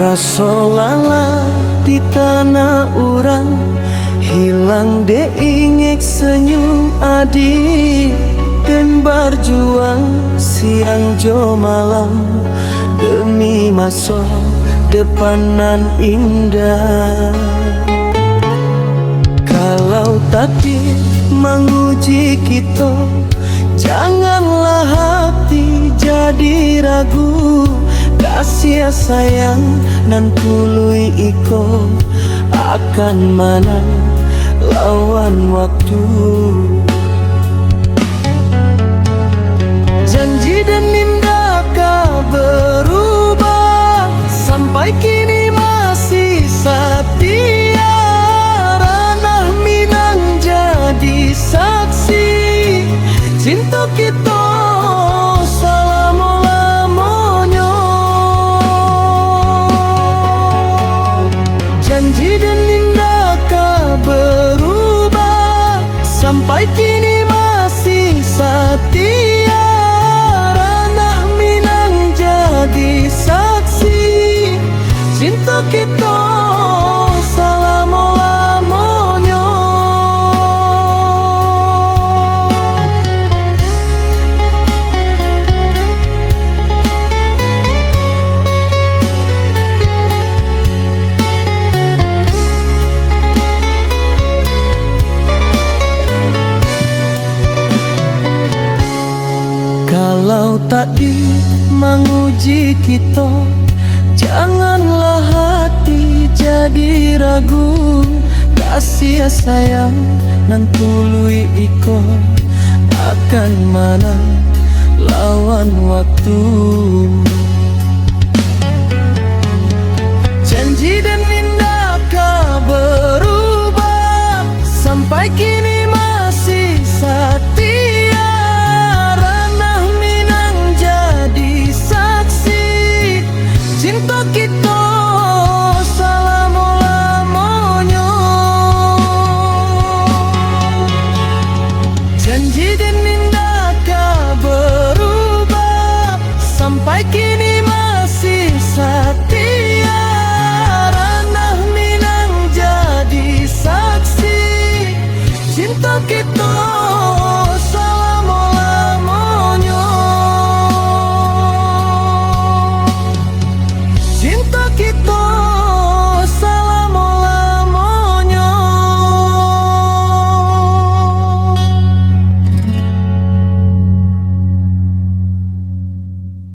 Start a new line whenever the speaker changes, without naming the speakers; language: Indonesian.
Rasolala di tanah orang, hilang de ingek senyum adik, dan berjuang siang jo malam demi masa depanan indah. Kalau takdir menguji kita, janganlah hati jadi ragu. Kasih sayang nan tului iko akan mana lawan waktu. Janji dan nindaka berubah, sampai kini masih setia. Ranah Minang jadi saksi cinta kita. Janji dan nindaka berubah, sampai kini masih setia. Ranah Minang jadi saksi cinta kita selama-lamanya. Kalau takdir menguji kita, janganlah hati jadi ragu. Kasih sayang nan tului iko akan mana lawan waktu. Janji dan nindaka berubah, sampai kini masih setia. Cinta kita selama-lamanya. Janji dan nindaka berubah, sampai kini masih setia. Ranah Minang jadi saksi cinta kita.